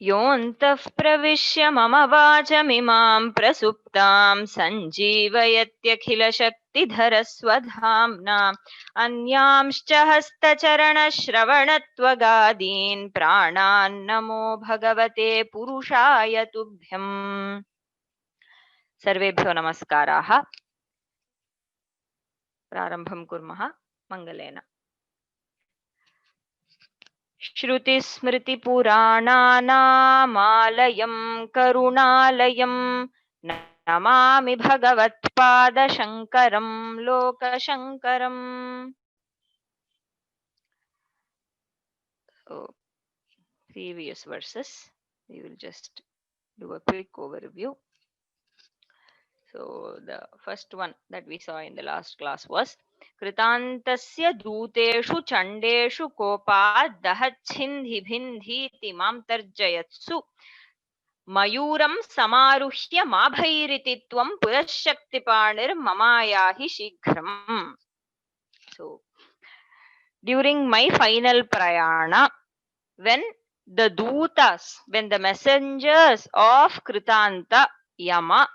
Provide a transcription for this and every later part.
योऽन्तः प्रविश्य मम वाचमिमां प्रसुप्तां सञ्जीवयत्यखिलशक्तिधरस्वधाम्ना अन्यांश्च हस्तचरणश्रवणत्वगादीन् प्राणान्नमो भगवते पुरुषाय तुभ्यम्। सर्वेभ्यो नमस्काराः। प्रारम्भं कुर्मः मङ्गलेन। श्रुतिस्मृतिपुराणानामालयं करुणालयं Namami भगवत्पादशङ्करं लोकशङ्करम्। Previous verses, we will just do a quick overview. So the first one that we saw in the last class was कृतान्तस्य दूतेषु चण्डेषु कोपात् दहच्छिन्धिभिन्धीति मां तर्जयत्सु मयूरं समारुह्य माभैरिति त्वं पुरःशक्तिपाणिर्ममायाहि शीघ्रम्. So during my final prayana, when the dutas, when the messengers of Kritanta Yama,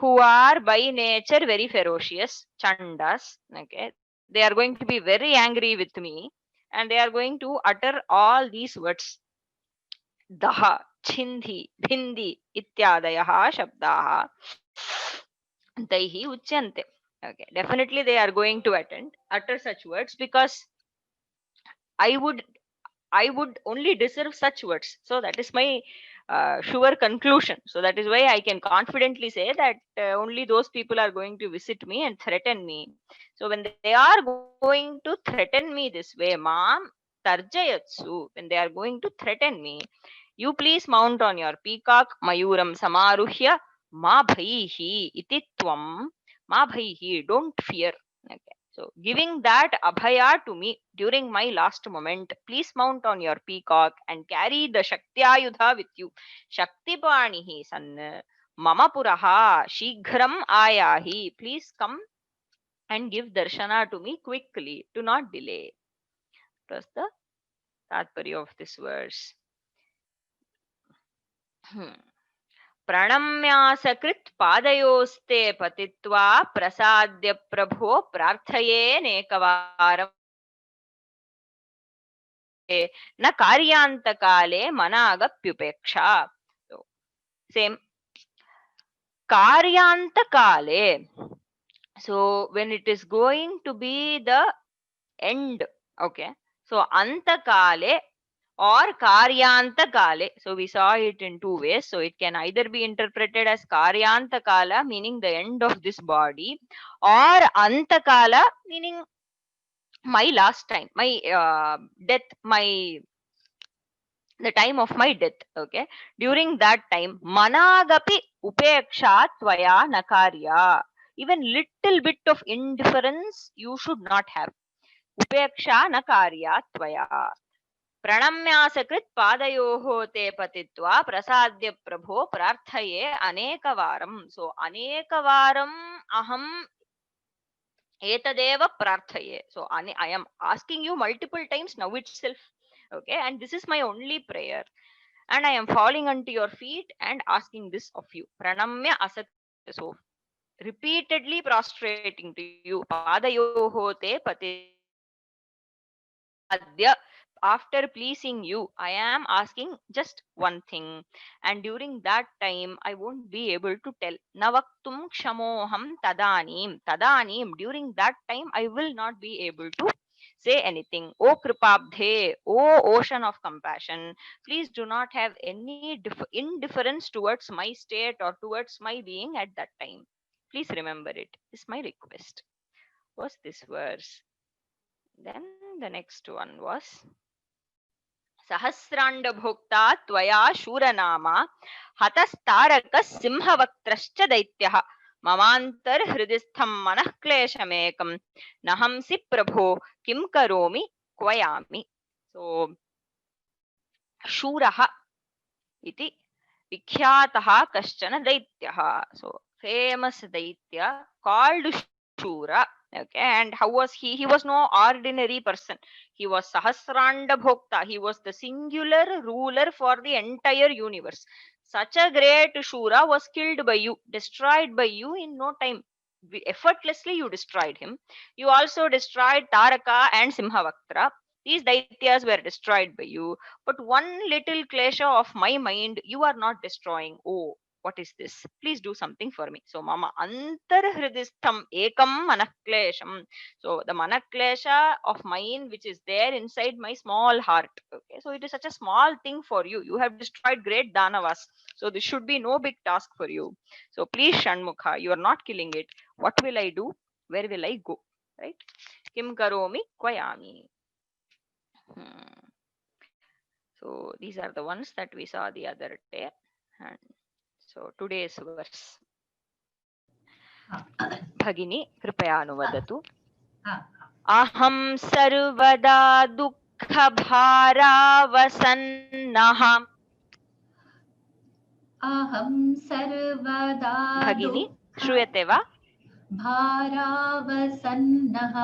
who are by nature very ferocious, chandas, okay, they are going to be very angry with me and they are going to utter all these words. Daha, chindhi, bhindi ityadayah shabdaah taihi uchyante. Okay, definitely they are going to utter such words because I would only deserve such words. So that is my sure conclusion. So that is why I can confidently say that only those people are going to visit me and threaten me. So when they are going to threaten me this way, Mam Tarjayatsu, when they are going to threaten me, you please mount on your peacock, Mayuram Samaruhya, Ma Bhaihi iti tvam, Ma Bhaihi, don't fear. Okay. So giving that abhaya to me during my last moment, please mount on your peacock and carry the Shaktiyayudha with you. Shaktipanihi san mama puraha shighram ayahi. Please come and give darshana to me quickly. Do not delay. That's the tatparya of this verse. प्रणम्यासकृत् पादयोस्ते पतित्वा प्रसाद्य प्रभो प्रार्थयेनेकवारम् न कार्यान्तकाले मनागप्युपेक्षा. Same. Karyantakale. So when it is going to be the end, okay. So antakale or karyantakale. So we saw it in two ways. So it can either be interpreted as karyantakala, meaning the end of this body, or antakala, meaning my last time, my death, the time of my death. Okay, during that time, managapi upeksha tvaya nakarya. Even little bit of indifference you should not have. Upeksha nakarya tvaya. प्रणम्यासकृत् पादयोः ते पतित्वा प्रसाद्य प्रभो प्रार्थये अनेकवारं. So अनेकवारं अहं एतदेव प्रार्थये. So I am asking you multiple times now itself. Okay, and this is my only prayer. And I am falling onto your feet and asking this of you. Pranamya asat. So repeatedly prostrating to you. Padayoho te patidya. After pleasing you, I am asking just one thing. And during that time, I won't be able to tell. Navaktum kshamoham tadanim. Tadanim. During that time, I will not be able to say anything. O Kripabdhe, O ocean of compassion, please do not have any indifference towards my state or towards my being at that time. Please remember it. Is my request. Was this verse. Then the next one was सहस्राण्डभोक्ता त्वया शूरनामा हतस्तारकः सिंहवक्त्रश्च दैत्यः ममान्तर्हृदिस्थं मनः क्लेशमेकं नहंसि प्रभो किं करोमि क्वयामि. So शूरः इति विख्यातः कश्चन दैत्यः. So famous daitya called Shura. Okay, and how was he? He was no ordinary person. He was Sahasranda Bhokta. He was the singular ruler for the entire universe. Such a great Shura was killed by you, destroyed by you in no time. Effortlessly, you destroyed him. You also destroyed Taraka and Simhavaktra. These daityas were destroyed by you. But one little klesha of my mind, you are not destroying. Oh, what is this? Please do something for me. So, mama antarhridistham ekam manaklesham. So, the manaklesha of mine, which is there inside my small heart. Okay, so it is such a small thing for you. You have destroyed great danavas. So, this should be no big task for you. So, please, Shanmukha, you are not killing it. What will I do? Where will I go? Right? Kim karomi kvayami. So, these are the ones that we saw the other day. And so, today's verse. भगिनी कृपया अनुवदतु। अहं सर्वदा दुःखभारावसन्नः। अहं सर्वदा भगिनी श्रूयते वा? भारावसन्नः।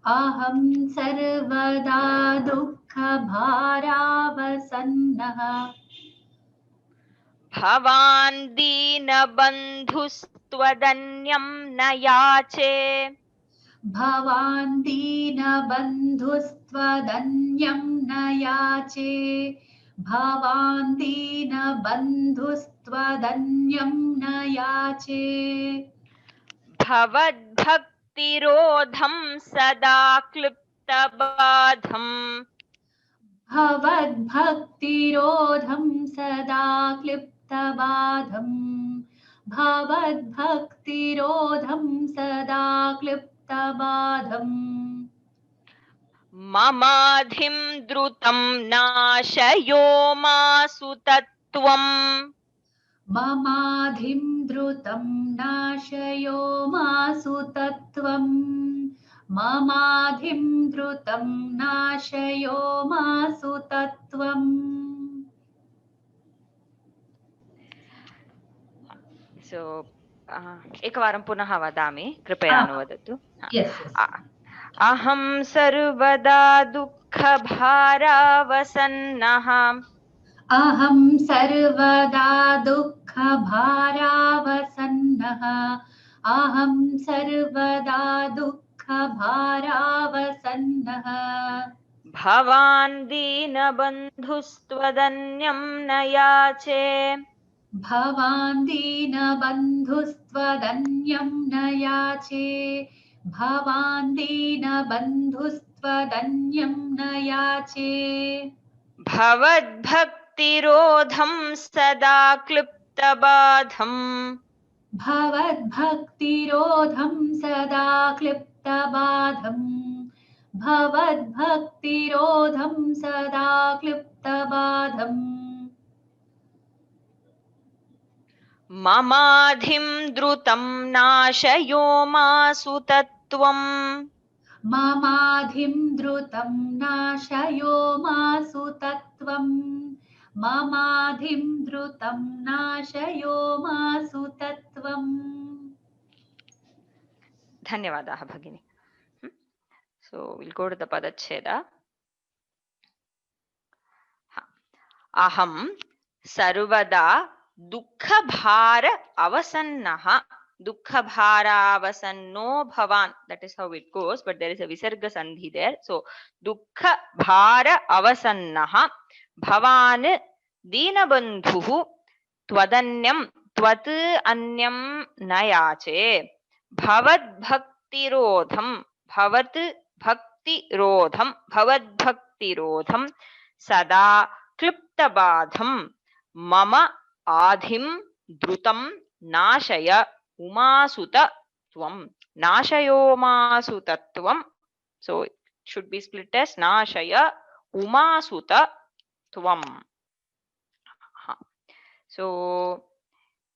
अहं सर्वदा दुःखभारावसन्नः। भवान् दीनबन्धुस्त्वदन्यं न याचे। भवान् दीनबन्धुस्त्वदन्यं न याचे। भवान् दीनबन्धुस्त्वदन्यं न याचे। भवद्भक्तिरोधं सदा क्लिप्तबाधम्। भवद्भक्तिरोधं सदा क्लिप्तबाधम्। भवद्भक्तिरोधं सदा क्लिप्तबाधम्। ममाधिं द्रुतं नाशयो मासु तत्त्वम्। ममाधिं द्रुतं नाशयो मासु तत्त्वम्। ममाधिं द्रुतं नाशयो मासु तत्त्वम्। So, एकवारं पुनः वदामि, कृपया अनुवदतु। अहं सर्वदा दुःखभारावसन्नः। अहं सर्वदा दुःखभारावसन्नः। अहं सर्वदा दुःखभारावसन्नः। भवान् दीनबन्धुस्त्वदन्यं न याचे। भवान् दीनबन्धुस्त्वदन्यं न याचे। भवान् दीनबन्धुस्त्वदन्यं न याचे। भवद्भक्तिरोधं सदा क्लिप्तबाधम्। भवद्भक्तिरोधं सदा क्लिप्तबाधम्। भवद्भक्तिरोधं सदा क्लिप्तबाधम्। ममाधिं द्रुतं नाशयो मासु तत्त्वम्। ममाधिं द्रुतं नाशयो मासु तत्त्वम्। ममाधिं द्रुतं नाशयो मासु तत्त्वम्। धन्यवादाः भगिनी. So we'll go to the padacheda. Aham sarvada dukkhabhara avasannaha. Dukkhabhara avasanno bhavan. That is how it goes, but there is a visarga sandhi there. So dukkhabhara avasannaha. Bhavan deenabandhuhu twadanyam tvat anyam nayache. Bhavad bhaktirodham. Bhavat bhaktirodham. Bhavad bhaktirodham sada क्लिप्तबाधं मम आधिं द्रुतं नाशय उमासुत त्वं. नाशयोमासुत त्वं. So it should be split as नाशय उमासुत त्वं. So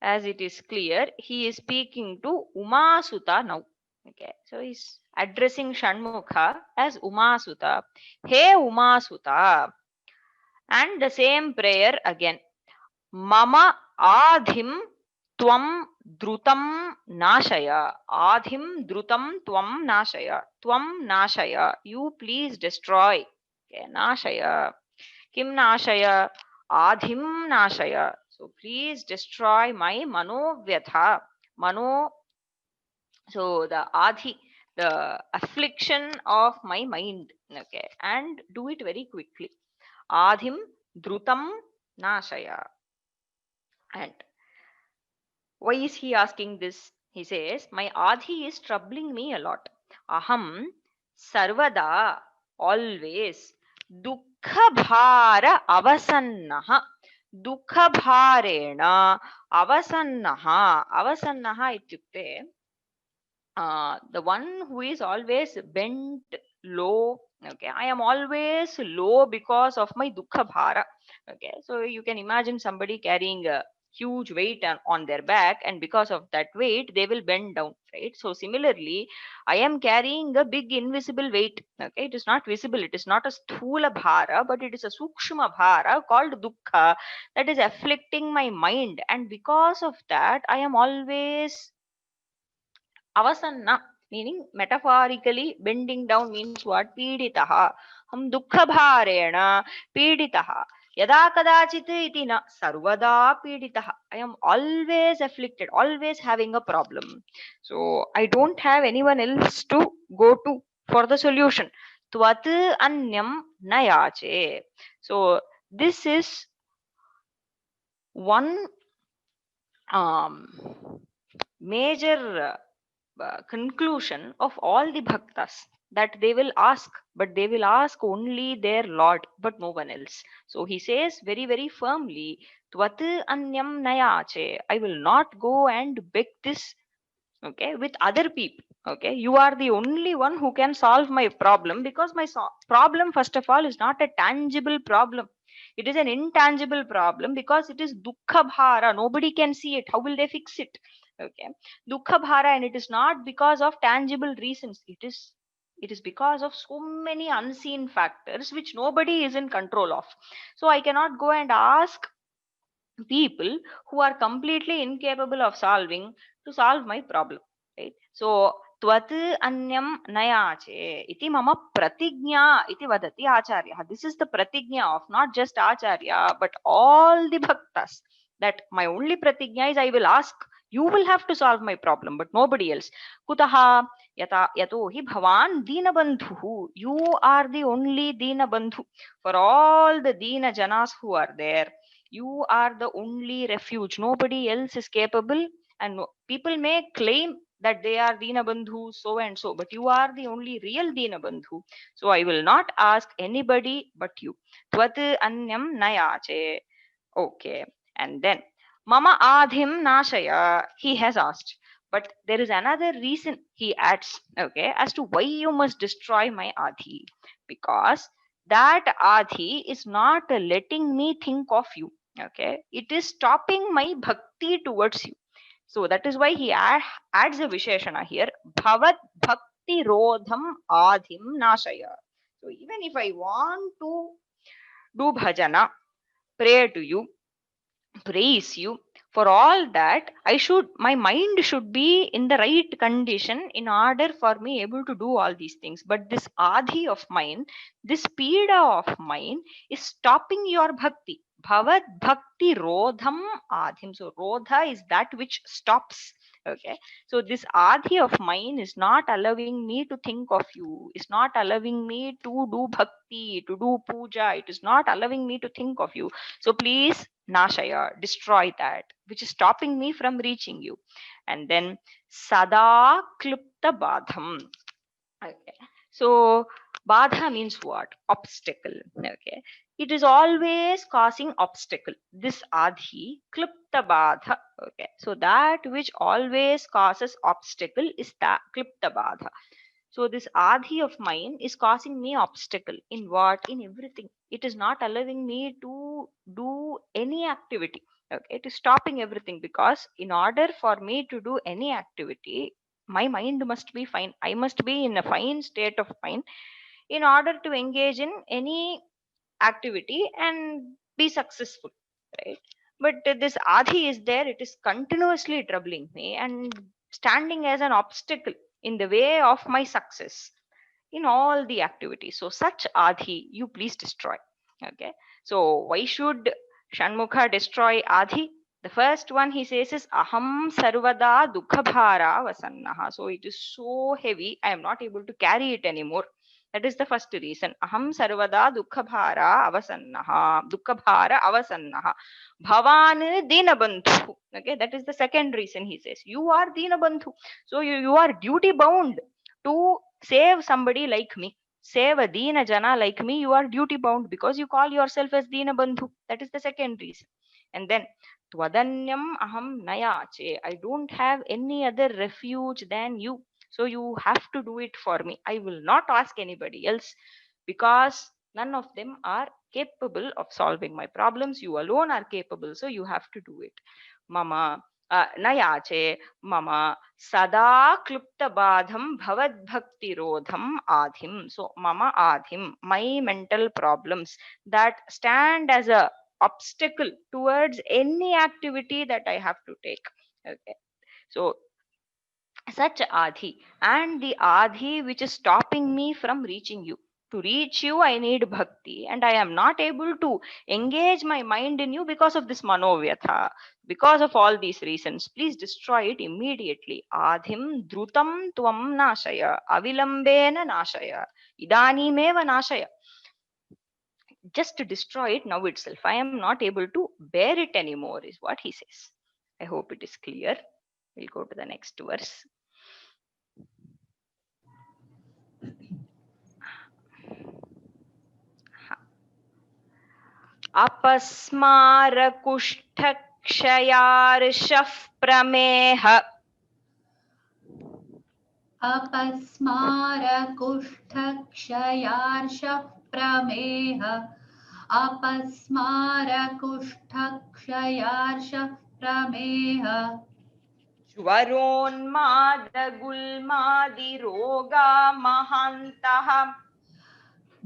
as it is clear, he is speaking to Umasuta now. Okay, so he's addressing Shanmukha as Umasuta. Hey Umasuta. And the same prayer again. Mama adhim tvam Drutam nashaya. Adhim drutam tvam nashaya. Tvam nashaya. You please destroy. Okay, nashaya. Kim nashaya? Adhim nashaya. So please destroy my manovyatha. Mano, so the adhi, the affliction of my mind. Okay, and do it very quickly. Adhim drutam nashaya. And why is he asking this? He says, my adhi is troubling me a lot. Aham sarvada, always, dukkha bhara avasannaha. Dukkha bharena avasannaha. Avasannaha ityukte, the one who is always bent low. Okay, I am always low because of my dukkha bhara. Okay, so you can imagine somebody carrying a huge weight on their back, and because of that weight they will bend down, right? So similarly, I am carrying a big invisible weight. Okay, it is not visible, it is not a sthula bhara, but it is a sukshma bhara called dukkha that is afflicting my mind, and because of that I am always avasanna, meaning metaphorically bending down means what? Piditaha. Hum dukkha bharena piditaha. Yada kadachit iti na sarvada piditaha. I am always afflicted, always having a problem. So I don't have anyone else to go to for the solution. Tvat anyam nayache. So this is one major conclusion of all the bhaktas, that they will ask, but they will ask only their Lord, but no one else. So he says very, very firmly, Tvat anyam nayache. I will not go and beg this, okay, with other people. Okay, you are the only one who can solve my problem, because my problem, first of all, is not a tangible problem. It is an intangible problem because it is dukkha bhara. Nobody can see it. How will they fix it? Okay, dukkha bhara, and it is not because of tangible reasons. It is because of so many unseen factors which nobody is in control of. So I cannot go and ask people who are completely incapable of solving to solve my problem, right? So tvat anyam nayache iti mama pratignya iti vadati acharya. This is the pratignya of not just acharya but all the bhaktas, that my only pratignya is I will ask, you will have to solve my problem, but nobody else. Kutaha? Yato hi bhavan dina bandhu. You are the only dina bandhu for all the dina janas who are there. You are the only refuge. Nobody else is capable. And people may claim that they are Dinabandhu, so and so, but you are the only real Dinabandhu. So I will not ask anybody but you. Tvat anyam nayache. Okay. And then, Mama adhim nashaya, he has asked. But there is another reason he adds, okay, as to why you must destroy my adhi. Because that adhi is not letting me think of you. Okay, it is stopping my bhakti towards you. So that is why he adds a visheshana here. Bhavat bhakti rodham adhim nashaya. So even if I want to do bhajana, pray to you, praise you, for all that I should, my mind should be in the right condition in order for me able to do all these things. But this adhi of mine, this pida of mine is stopping your bhakti. Bhavat bhakti rodham adhim. So rodha is that which stops. Okay, so this adhi of mine is not allowing me to think of you, is not allowing me to do bhakti, to do puja, it is not allowing me to think of you. So please, nashaya, destroy that which is stopping me from reaching you. And then sada klupta badham. Okay, so badha means what? Obstacle. Okay, it is always causing obstacle. This adhi klipta badha. Okay, so that which always causes obstacle is that klipta badha. So this adhi of mine is causing me obstacle in what? In everything. It is not allowing me to do any activity. Okay, it is stopping everything, because in order for me to do any activity, my mind must be fine. I must be in a fine state of mind in order to engage in any activity and be successful, right? But this Adi is there, it is continuously troubling me and standing as an obstacle in the way of my success in all the activities. So such Adi, you please destroy. Okay. So why should Shanmukha destroy Adi? The first one he says is Aham Sarvada Dukhabhara Vasannaha. So it is so heavy, I am not able to carry it anymore. That is the first reason. Aham Sarvada Dukhabhara Avasannaha. Dukhabhara Avasannaha. Bhavan Dinabandhu. Okay, that is the second reason he says. You are Dinabandhu. So you are duty bound to save somebody like me. Save a Dina Jana like me, you are duty bound because you call yourself as Dina Bandhu. That is the second reason. And then Twadanyam Aham Nayache. I don't have any other refuge than you. So you have to do it for me. I will not ask anybody else because none of them are capable of solving my problems. You alone are capable. So you have to do it. Mama Nayache Mama Sada Klupta Badham Bhavad Bhakti Rodham Adhim. So Mama Adhim, my mental problems that stand as a obstacle towards any activity that I have to take. Okay. So such Adhi, and the Adhi which is stopping me from reaching you. To reach you, I need bhakti, and I am not able to engage my mind in you because of this manovyatha, because of all these reasons. Please destroy it immediately. Adhim drutam tvam nashaya, avilambena nashaya, idanimeva nashaya. Just to destroy it now itself. I am not able to bear it anymore, is what he says. I hope it is clear. We'll go to the next verse. अपस्मारकुष्ठक्षयार्षः प्रमेह अपस्मारकुष्ठक्षयार्षः प्रमेह अपस्मारकुष्ठक्षयार्षः प्रमेह ज्वरोन्मादगुल्मादिरोगा महान्तः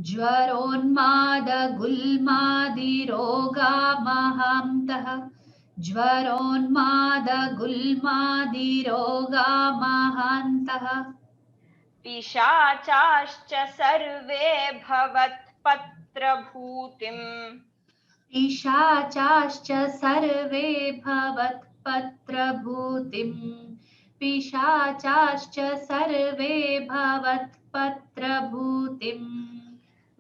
ज्वरोन्मादगुल्मादिरोगा महान्तः ज्वरोन्मादगुल्मादिरोगा महान्तः पिशाचाश्च सर्वे भवत्पत्रभूतिम् पिशाचाश्च सर्वे भवत्पत्रभूतिम् पिशाचाश्च सर्वे भवत्पत्रभूतिम्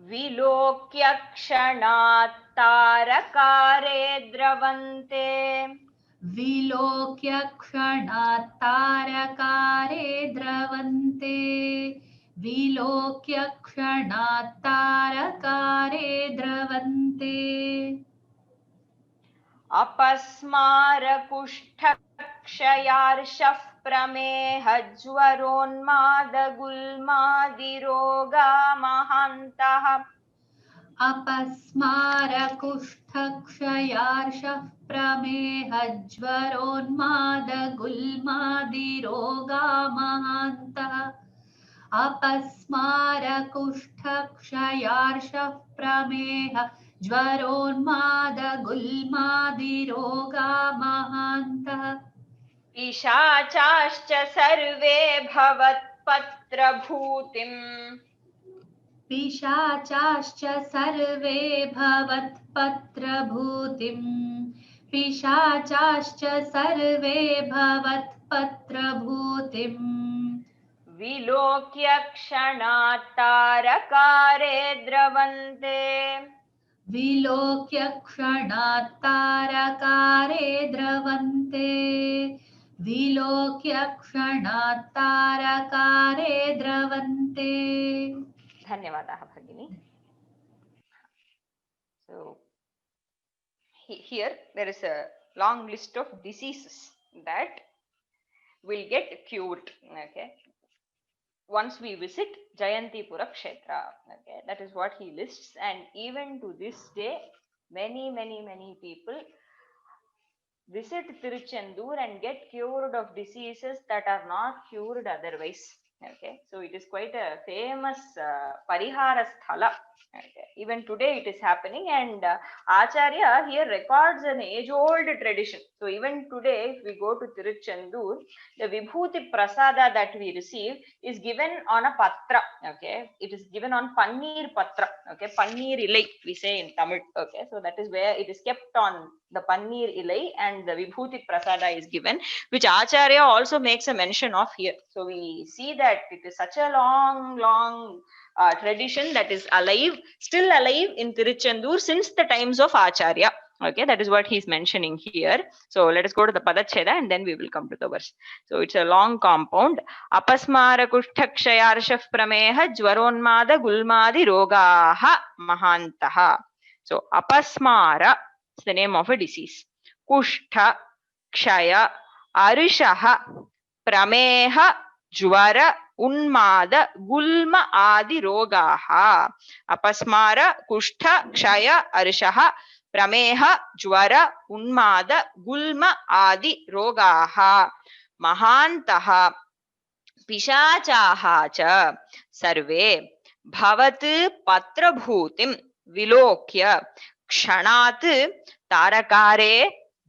विलोक्य क्षणात् तारकारे द्रवन्ते विलोक्य क्षणात् तारकारे द्रवन्ते विलोक्य क्षणात् तारकारे द्रवन्ते अपस्मारकुष्ठक्षयार्षः प्रमेह ज्वरोन्मादगुल्मादिरोगा महान्तः अपस्मारकुष्ठक्षयार्षः प्रमेह ज्वरोन्मादगुल्मादिरोगा महान्तः अपस्मारकुष्ठक्षयार्षः प्रमेह ज्वरोन्मादगुल्मादिरोगा महान्तः पिशाचाश्च सर्वे भवत्पत्रभूतिम् पिशाचाश्च सर्वे भवत्पत्रभूतिम् पिशाचाश्च सर्वे भवत्पत्रभूतिम् विलोक्य क्षणात् तारकारे द्रवन्ते विलोक्य क्षणात् तारकारे द्रवन्ते विलोक्य क्षणात् तारकारे द्रवन्ते धन्यवादाः भगिनी. So here there is a long list of diseases that will get cured. Okay, once we visit Jayantipura Kshetra. Okay, that is what he lists, and even to this day many people visit Tiruchendur and get cured of diseases that are not cured otherwise. Okay, so it is quite a famous Parihara Sthala. Okay. Even today it is happening, and Acharya here records an age-old tradition. So even today, if we go to Tiruchendur, the Vibhuti Prasada that we receive is given on a patra. Okay, it is given on Pannir Patra. Okay, Pannir Ilai we say in Tamil. Okay, so that is where it is kept on the Pannir Ilai, and the Vibhuti Prasada is given, which Acharya also makes a mention of here. So we see that it is such a long tradition that is alive, still alive in Tiruchendur since the times of Acharya. Okay, that is what he's mentioning here. So let us go to the Padacheda and then we will come to the verse. So it's a long compound. Apasmara kushtakshayarshaf prameha jwaronmada gulmadi rogaha mahantaha. So apasmara is the name of a disease. Kushtha, kshaya, arishaha, prameha, jwara, unmada, gulma adi rogaha. Apasmara, kushtha, kshaya, arishaha, prameha, jwara, unmada, gulma adi rogaha. Mahantaha पिशाचाः च सर्वे भवत् पत्रभूतिं विलोक्य क्षणात् तारकारे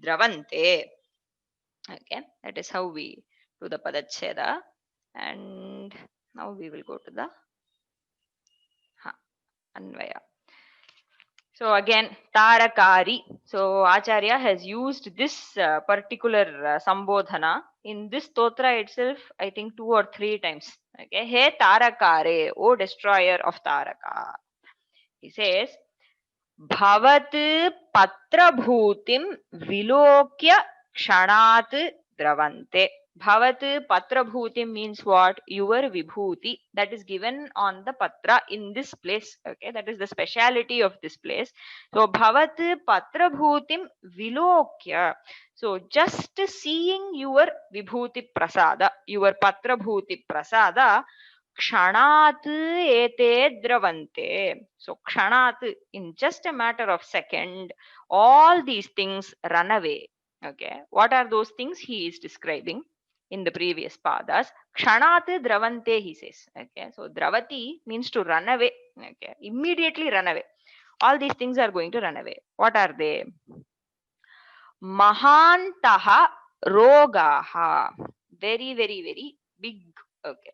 द्रवन्ते. Okay, that is how we do the Padacheda. And now we will go to the Anvaya. So again, Tarakari. So Acharya has used this particular Sambodhana in this Stotra itself, I think 2 or 3 times. Okay, He Tarakare, O destroyer of Taraka. He says, Bhavat Patra Bhutim Vilokya Kshanat Dravante. Bhavat Patra Bhutim means what? Your Vibhuti that is given on the Patra in this place. Okay, that is the speciality of this place. So Bhavat Patra Bhutim Vilokya. So just seeing your Vibhuti Prasada, your Patra Bhuti Prasada, kshanat ete dravante. So kshanat, in just a matter of second, all these things run away. Okay, what are those things he is describing in the previous padas? Kshanat dravante, he says. Okay, so dravati means to run away. Okay, immediately run away. All these things are going to run away. What are they? Mahantaha rogaha. Very, very, very big. Okay.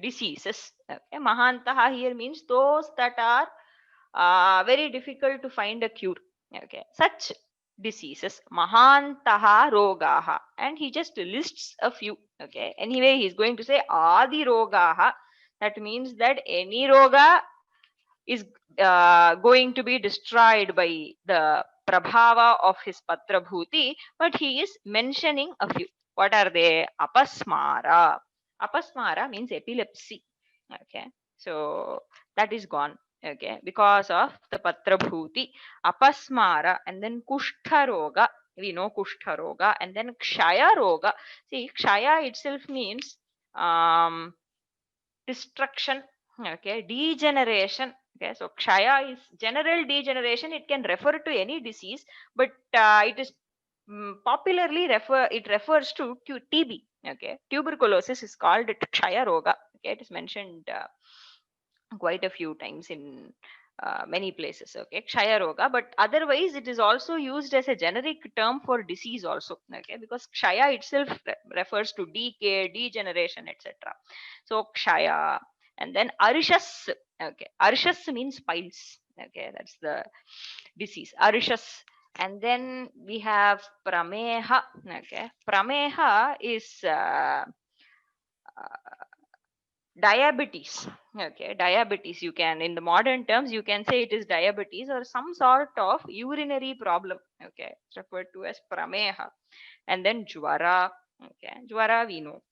Diseases. Okay. Mahantaha here means those that are very difficult to find a cure. Okay. Such diseases. Mahantaha rogaha. And he just lists a few. Okay. Anyway, he's going to say adi rogaha. That means that any roga is going to be destroyed by the prabhava of his patra bhuti, but he is mentioning a few. What are they? Apasmara. Apasmara means epilepsy. Okay, so that is gone. Okay, because of the patra bhuti. Apasmara, and then kushtha roga. We know kushtha roga, and then kshaya roga. See, kshaya itself means destruction. Okay, degeneration. Okay, so kshaya is general degeneration. It can refer to any disease, but it is popularly refers to TB. Okay, tuberculosis is called kshaya roga. Okay, it is mentioned quite a few times in many places. Okay, kshaya roga, but otherwise it is also used as a generic term for disease also. Okay, because kshaya itself refers to decay, degeneration, etc. So kshaya, and then arishas. Okay, arishas means piles. Okay, that's the disease, arishas. And then we have prameha. Okay, prameha is diabetes. Okay, diabetes, you can, in the modern terms, you can say it is diabetes or some sort of urinary problem. Okay, it's referred to as prameha. And then jwara. Okay, jwara we know.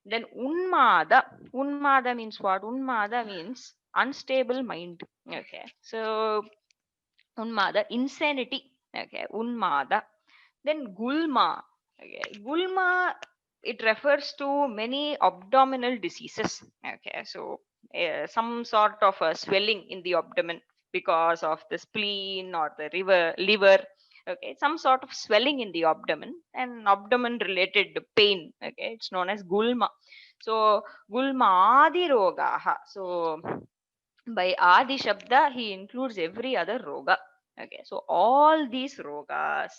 Then unmada. Unmada means what? Unmada means unstable mind. Okay, so unmada, insanity. Okay, unmada. Then gulma. Okay, gulma, it refers to many abdominal diseases. Okay, so some sort of a swelling in the abdomen because of the spleen or the liver. Okay, some sort of swelling in the abdomen and abdomen related pain. Okay, it's known as gulma. So Gulmadi Rogaha. So by Adi Shabda, he includes every other roga. Okay, so all these rogas,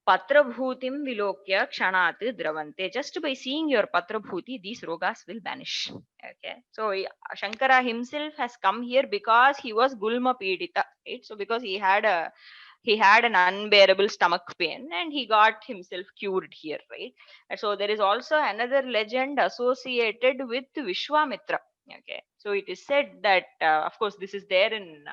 Patrabhutim Vilokya Kshanat Dravante. Just by seeing your Patrabhuti, these rogas will vanish. Okay, so Shankara himself has come here because he was Gulma Pidita, right? So because he had an unbearable stomach pain and he got himself cured here, right? And so there is also another legend associated with Vishwamitra. Okay, so it is said that, of course, this is there in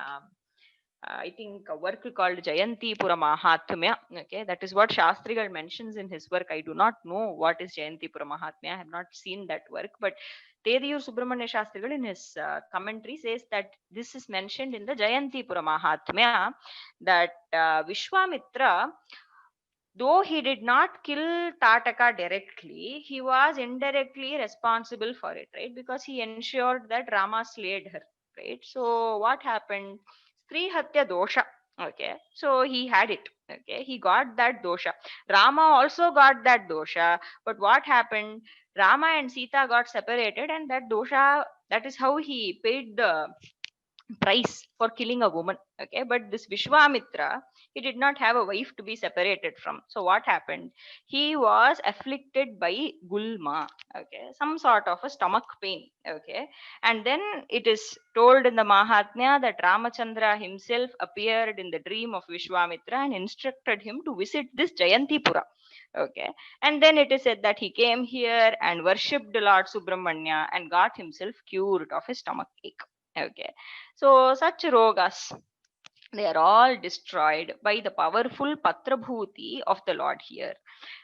I think a work called Jayanti Pura Mahatmya. Okay, that is what Shastrigal mentions in his work. I do not know what is Jayanti Pura Mahatmya. I have not seen that work, but Tediyur Subramanya Shastrigal in his commentary says that this is mentioned in the Jayanti Pura Mahatmya, that Vishwamitra, though he did not kill Tataka directly, he was indirectly responsible for it, right? Because he ensured that Rama slayed her, right? So what happened? Stri Hatya dosha. Okay, so he had it. Okay, he got that dosha. Rama also got that dosha. But what happened? Rama and Sita got separated, and that dosha, that is how he paid the price for killing a woman. Okay, but this Vishwamitra, he did not have a wife to be separated from. So what happened? He was afflicted by Gulma. Okay, some sort of a stomach pain. Okay, and then it is told in the Mahatmya that Ramachandra himself appeared in the dream of Vishwamitra and instructed him to visit this Jayantipura. Okay, and then it is said that he came here and worshipped Lord Subramanya and got himself cured of his stomach ache. Okay, so such rogas, they are all destroyed by the powerful Patrabhuti of the Lord here.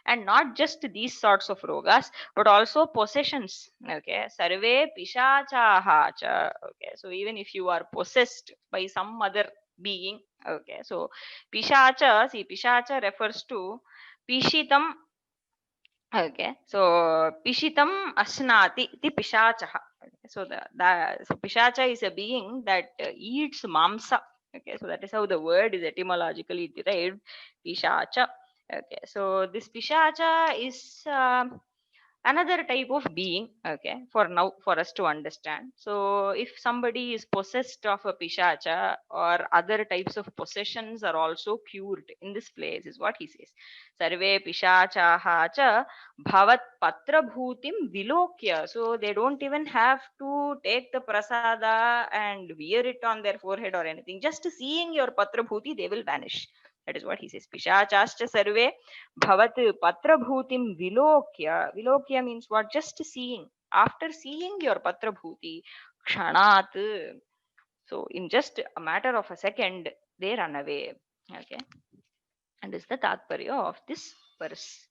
And not just these sorts of rogas, but also possessions. Okay, Sarve Pishachaha cha. Okay, so even if you are possessed by some other being, okay, so Pishacha, see, Pishacha refers to Pishitam. Okay, so Pishitam Asnati, the Pishachaha. Okay, so so Pishacha is a being that eats mamsa. Okay, so that is how the word is etymologically derived, Pishacha. Okay, so this Pishacha is another type of being. Okay, for now, for us to understand. So if somebody is possessed of a Pishacha, or other types of possessions are also cured in this place, is what he says. Sarve Pishachaha cha bhavat patrabhutim vilokya. So they don't even have to take the prasada and wear it on their forehead or anything. Just seeing your patrabhuti, they will vanish. That is what he says. Pishachascha sarve bhavat patrabhutim vilokya. Vilokya means what? Just seeing. After seeing your patrabhuti, kshanat. So in just a matter of a second, they run away. Okay. And is the tatparya of this verse.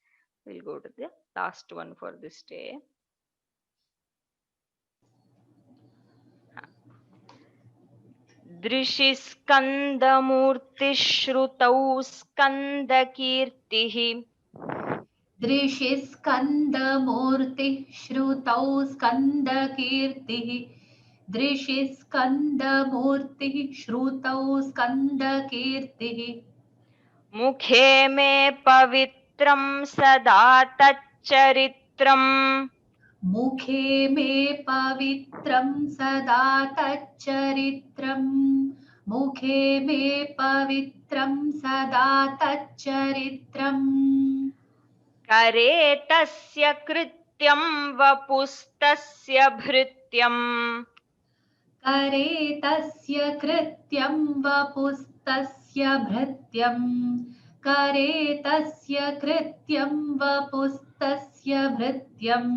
We'll go to the last one for this day. दृशिस्कन्दमूर्तिश्रुतौ स्कन्दकीर्तिः दृशिस्कन्दमूर्तिः श्रुतौ स्कन्दकीर्तिः दृशिस्कन्दमूर्तिः श्रुतौ स्कन्दकीर्तिः मुखे मे पवित्रं सदा तच्चरित्रम् मुखे मे पवित्रं सदा तच्चरित्रम् मुखे मे पवित्रं सदा तच्चरित्रम् करे तस्य कृत्यं वपुस्तस्य भृत्यम् करे तस्य कृत्यं वपुस्तस्य भृत्यम् करे तस्य कृत्यं वपुस्तस्य भृत्यम्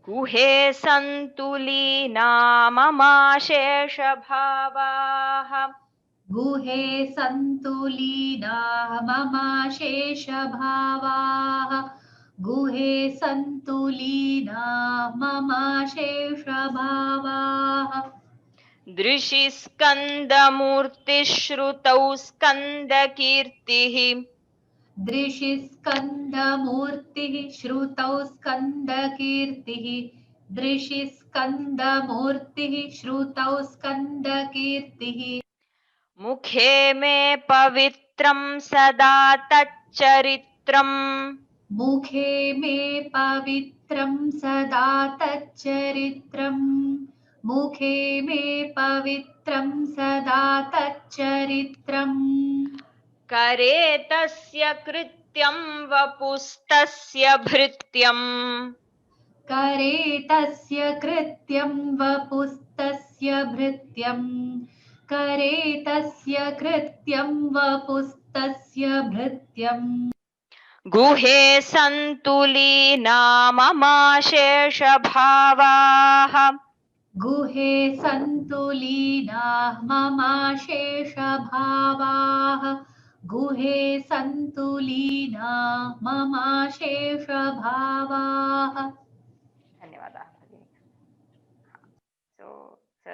गुहे सन्तुलीना ममाशेषभावाः गुहे सन्तुलीना ममाशेषभावाः गुहे सन्तुलीना ममाशेषभावाः दृशिस्कन्दमूर्तिश्रुतौ स्कन्दकीर्तिः दृशिस्कन्दमूर्तिः श्रुतौ स्कन्दकीर्तिः दृशिस्कन्दमूर्तिः श्रुतौ स्कन्दकीर्तिः मुखे मे पवित्रं सदा तच्चरित्रम् मुखे मे पवित्रं सदा तच्चरित्रम् मुखे मे पवित्रं सदा तच्चरित्रम् करे तस्य कृत्यं वपुस्तस्य भृत्यं करे तस्य कृत्यं वपुस्तस्य भृत्यं करे तस्य कृत्यं वपुस्तस्य भृत्यम् गुहे सन्तुलीना ममाशेषभावाः गुहे सन्तुलीनाः ममाशेषभावाः गुहे सन्तुलीनाः ममाशेषभावाः धन्यवादः भगिनी. So it's a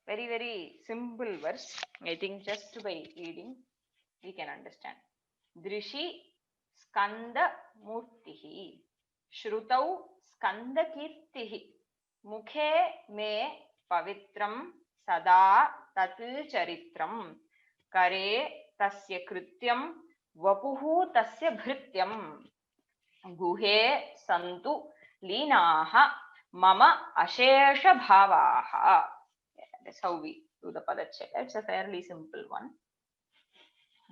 very very simple verse. I think just by reading we can understand. Drishi skanda murtihi shrutau skanda kirtihi mukhe me pavitram sada tat charitram करे तस्य कृत्यं वपुः तस्य भृत्यं गुहे सन्तु लीनाः मम अशेष भावाः. That's how we do the padachaya. It's a fairly simple one.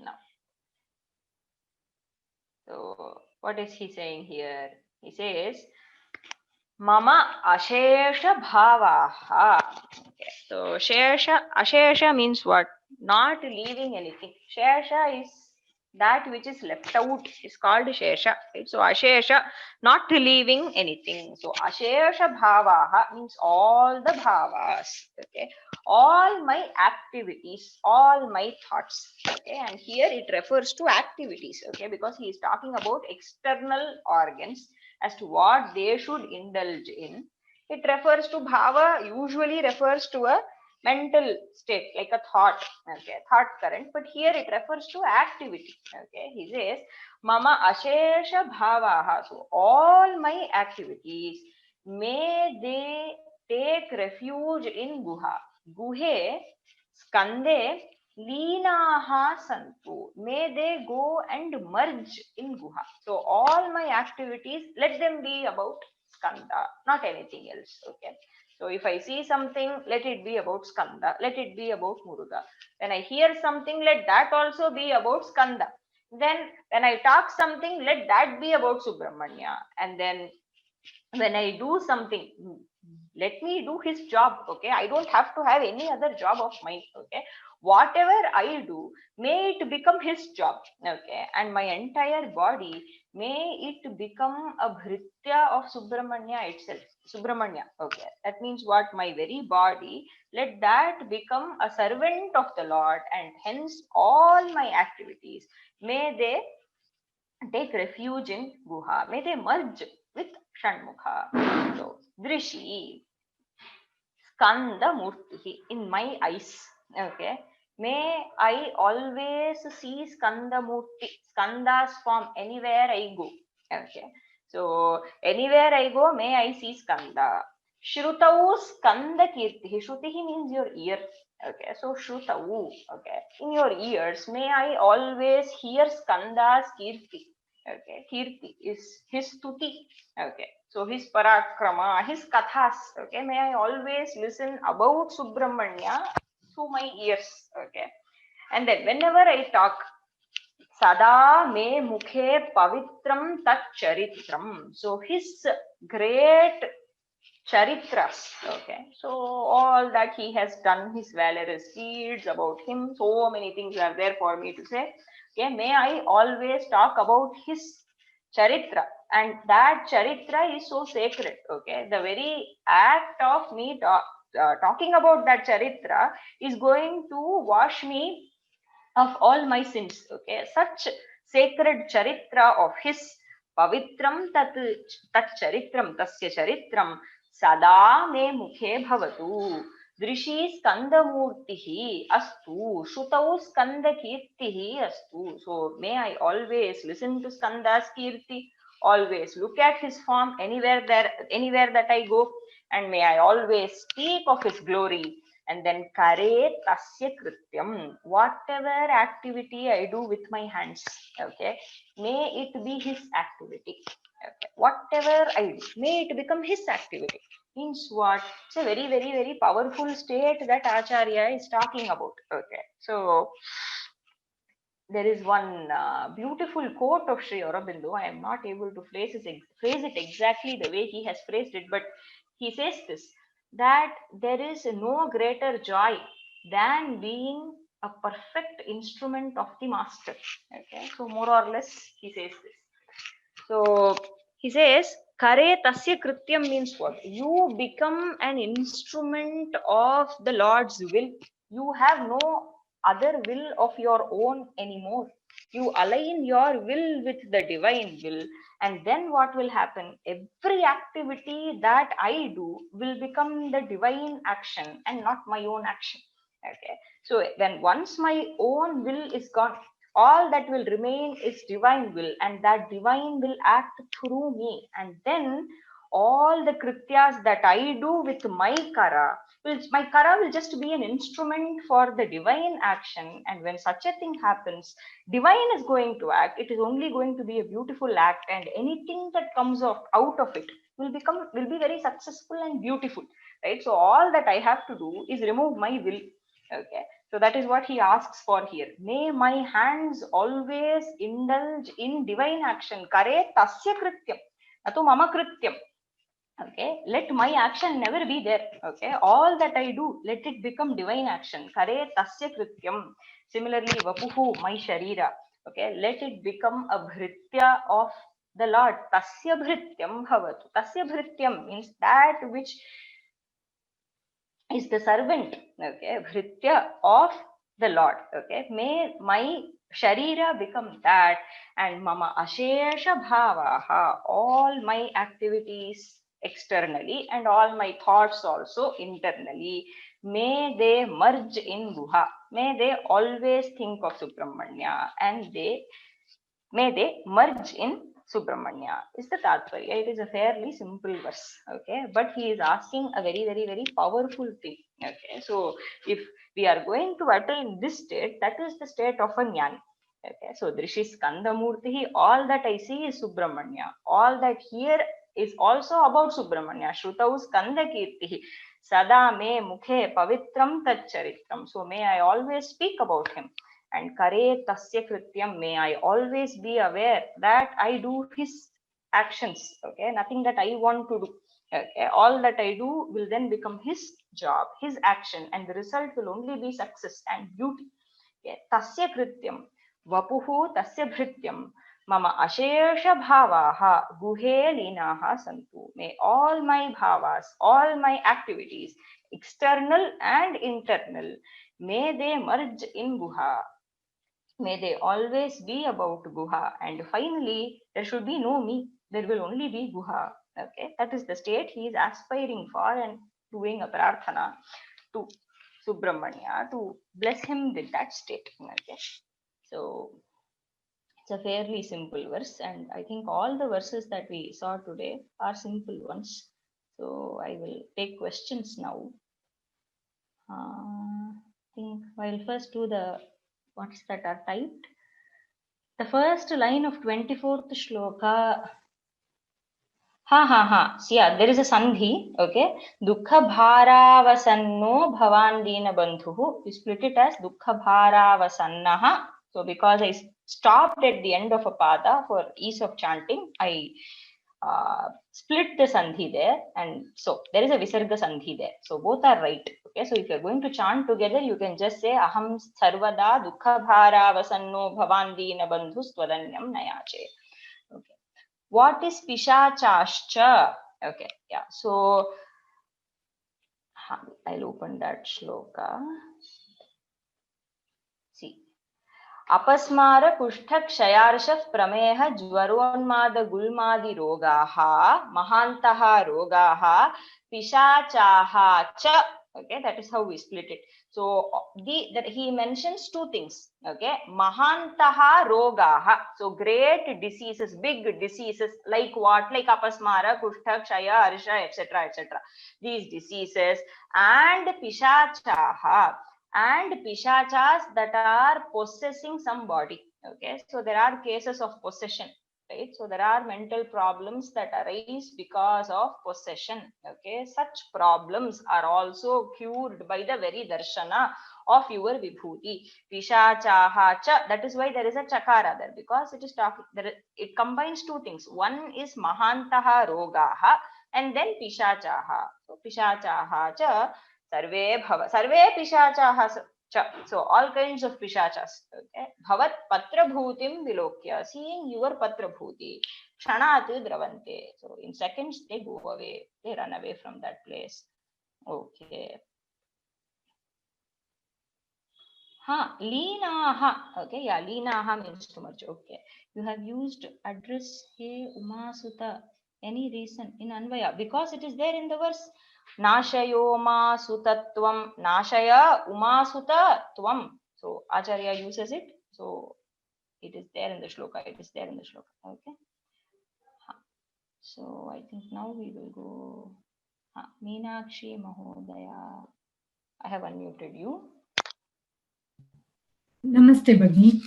Now, so what is he saying here? He says mama ashesha bhavaha. Okay. So ashesha means what? Not leaving anything. Shesha is that which is left out is called shesha, right? So ashesha, not leaving anything. So ashesha bhavaha means all the bhavas. Okay, all my activities, all my thoughts. Okay, and here it refers to activities. Okay, because he is talking about external organs as to what they should indulge in. It refers to bhava, usually refers to a mental state, like a thought. Okay, thought current, but here it refers to activity. Okay, he says mama ashesha bhavaha, so all my activities, may they take refuge in guha. Guhe skande leenaha santu, may they go and merge in guha. So all my activities, let them be about skanda, not anything else. Okay, so if I see something, let it be about skanda, let it be about muruga. When I hear something, let that also be about skanda. Then when I talk something, let that be about subramanya. And then when I do something, let me do his job. Okay, I don't have to have any other job of mine. Okay, whatever I do, may it become his job. Okay, and my entire body, may it become a bhritya of subramanya itself, subramanya. Okay, that means what? My very body, let that become a servant of the Lord, and hence all my activities, may they take refuge in guha, may they merge with shanmukha. So drishi skanda murti, in my eyes. Okay, may I always see skanda murti, skanda's form, anywhere I go. Okay, so anywhere I go, may I see skanda. Shrutau skanda kirti, shruti means your ear. Okay, so shrutau, okay, in your ears, may I always hear skanda's kirti. Okay, kirti is his stuti. Okay, so his parakrama, his kathas. Okay, may I always listen about Subramanya through my ears. Okay, and then whenever I talk, sada me mukhe pavitram tat charitram, so his great charitras. Okay, so all that he has done, his valorous deeds, about him, so many things are there for me to say. Okay, may I always talk about his charitra, and that charitra is so sacred. Okay, the very act of me talking about that charitra is going to wash me of all my sins. Okay, such sacred charitra of his, pavitram tat charitram, tasya charitram sada me mukhe bhavatu. दृशी स्कंदमूर्तिः अस्तु, श्रुतौ स्कंदकीर्तिः अस्तु. So may I always listen to Skanda's kirti, always look at his form anywhere that I go, and may I always speak of his glory. And then kare tasya krityam, whatever activity I do with my hands. Okay, may it be his activity. Okay. Whatever I do, may it become his activity. Means what? It's a very, very, very powerful state that Acharya is talking about. Okay. So there is one beautiful quote of Sri Aurobindo. I am not able to phrase it exactly the way he has phrased it, but he says this, that there is no greater joy than being a perfect instrument of the master. Okay, so more or less he says this. So he says, Kare tasya krityam means what? You become an instrument of the Lord's will. You have no other will of your own anymore. You align your will with the divine will, and then what will happen? Every activity that I do will become the divine action and not my own action. Okay, so when once my own will is gone, all that will remain is divine will, and that divine will act through me. And then all the krityas that I do with my kara will just be an instrument for the divine action. And when such a thing happens, divine is going to act. It is only going to be a beautiful act, and anything that comes out of it will be very successful and beautiful, right? So all that I have to do is remove my will. Okay, so that is what he asks for here. May my hands always indulge in divine action. Kare tasya krityam, natu mama krityam. Okay, let my action never be there. Okay, all that I do, let it become divine action. Kare tasya krityam. Similarly, vapuhu, my sharira. Okay, let it become a bhritya of the Lord. Tasya bhrityam bhavatu. Tasya bhrityam means that which is the servant, okay, bhritya of the Lord. Okay, may my sharira become that, and mama ashesha bhavaha, all my activities externally and all my thoughts also internally, may they merge in guha. May they always think of Subramanya, and may they merge in Subramanya is the Tatparya. It is a fairly simple verse. Okay, but he is asking a very, very, very powerful thing. Okay, so if we are going to attain this state, that is the state of a jnani. Okay, so Drishi Skandamurti, all that I see is Subramanya. All that here is also about Subramanya. Shrutau Skanda Kirti. Sada me mukhe pavitram tachcharitram. So may I always speak about him. And kare tasya krityam, may I always be aware that I do his actions. Okay, nothing that I want to do. Okay, all that I do will then become his job, his action, and the result will only be success and beauty. Okay, tasya krityam, vapuhu tasya bhrityam, mama ashesha bhavaha guhe linaha santu. May all my bhavas, all my activities, external and internal, may they merge in guha. May they always be about guha. And finally, there should be no me. There will only be guha. Okay, that is the state he is aspiring for and doing a prarthana to Subramanya to bless him with that state. Okay, so it's a fairly simple verse, and I think all the verses that we saw today are simple ones. So I will take questions now. I think I'll first do the ones that are typed. The first line of 24th shloka. See, yeah, there is a sandhi. Okay. Dukkha bharavasanno bhavandina bandhuhu. We split it as dukkha bharavasannaha. So because I stopped at the end of a pada for ease of chanting, I split the sandhi there, and so there is a visarga sandhi there. So both are right. Okay, so if you're going to chant together, you can just say aham sarvada dukkha bharavasanno bhavandina bandhus twadanyam nayache. Okay, what is pishachascha? Okay, yeah, so I'll open that shloka. See, अपस्मार कुष्ठ क्षयार्ष प्रमेह ज्वरोन्माद गुल्मादि रोगाः महान्तः रोगाः पिशाचाः च. Okay, that is how we split it. So that he mentions two things. Okay, mahantaha rogaha, so great diseases, big diseases, like what? Like apasmara, kushta, kshaya, arsha, etc., etc. These diseases, and pishachaha, and pishachas that are possessing some body. Okay, so there are cases of possession, right? So there are mental problems that arise because of possession. Okay, such problems are also cured by the very darshana of your vibhuti. Pishachaha cha, that is why there is a chakara there, because it is talking there, it combines two things. One is mahantaha rogaha and then pishachaha. So pishachaha cha sarve bhava, sarve pishachaha cha. So all kinds of pishachas. Okay. Bhavat patra bhutim vilokya, seeing your patra bhuti. Kshanat dravante. So in seconds they go away. They run away from that place. Okay. Leenaha. Okay, yeah, leenaha means too much. Okay. You have used address he Umasutta. Any reason in Anvaya? Because it is there in the verse. Nashayoma sutatvam. Nashaya Umasuta tvam. So Acharya uses it. So it is there in the shloka. It is there in the shloka. Okay. So I think now we will go. Meenakshi Mahodaya. I have unmuted you. Namaste, Bhagini.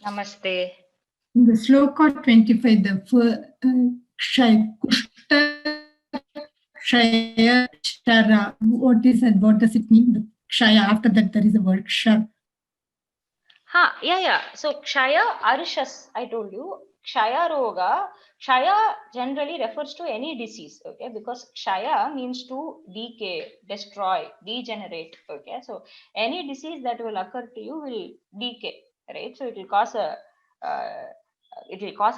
Namaste. In the sloka 25, the Kushta, Kshaya, Kshara. What is that? What does it mean? The Kshaya, after that, there is a word Kshar. Yeah. So Kshaya Arshas, I told you. Kshaya Roga. Kshaya generally refers to any disease, okay? Because Kshaya means to decay, destroy, degenerate, okay? So any disease that will occur to you will decay, right? So it will cause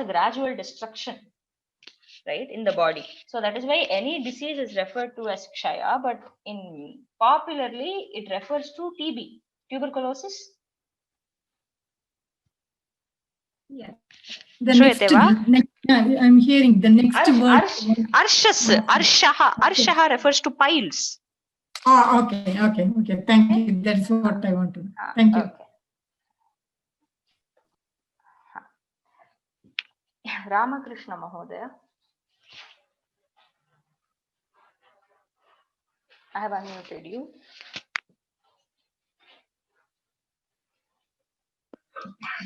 a gradual destruction, right, in the body. So that is why any disease is referred to as Kshaya, but in popularly it refers to TB, tuberculosis. Yeah. The next, I'm hearing the next word. Arshaha refers to piles. Okay. Thank you. That's what I want to know. Thank you. Okay. Ramakrishna Mahodaya. I have unmuted you.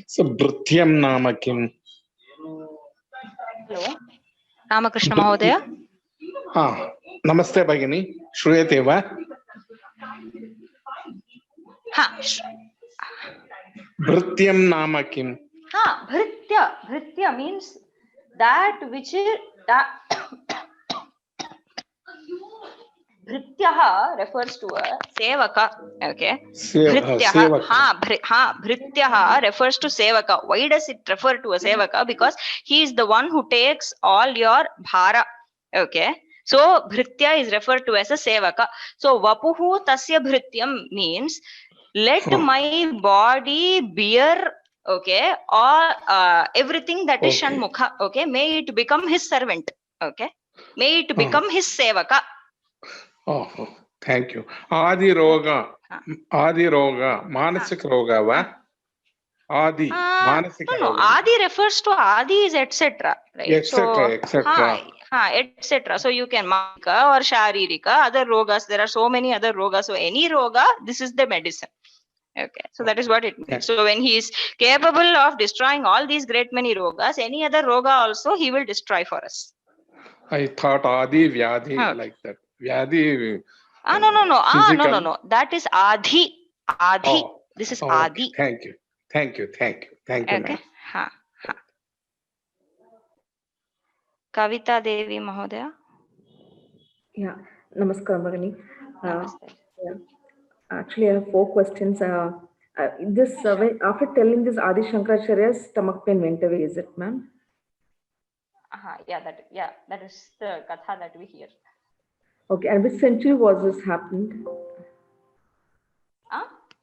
So Bhrityam nama kim? Hello. Ramakrishna Mahodaya. Namaste Bhagini. Shruyate va? Bhrityam nama kim? Bhritya means that which is that. Bhrityaha refers to a sevaka. Okay. Bhrityaha refers to sevaka. Why does it refer to a sevaka? Because he is the one who takes all your bhara. Okay. So Bhritya is referred to as a sevaka. So Vapuhu tasya Bhrityam means let my body bear, okay, or everything that is Shanmukha. Okay. May it become his servant. Okay. May it become his sevaka. Oh, thank you. Adi roga, manasik roga va? Adi, manasik roga. No, Adi refers to Adi is etc. Right? Etc. Etc. So you can Manka or Sharirika, other rogas. There are so many other rogas. So any roga, this is the medicine. Okay, so that is what it means. So when he is capable of destroying all these great many rogas, any other roga also he will destroy for us. I thought Adi Vyadhi like that. Vyadhi. No. That is Adhi. This is Adi. Thank you. Okay. Ma'am. Kavita Devi Mahodaya. Yeah, Namaskar, Bhagini. Actually, I have 4 questions. After telling this, Adi Shankaracharya's stomach pain went away, is it, ma'am? That is the katha that we hear. Okay, and which century was this happened?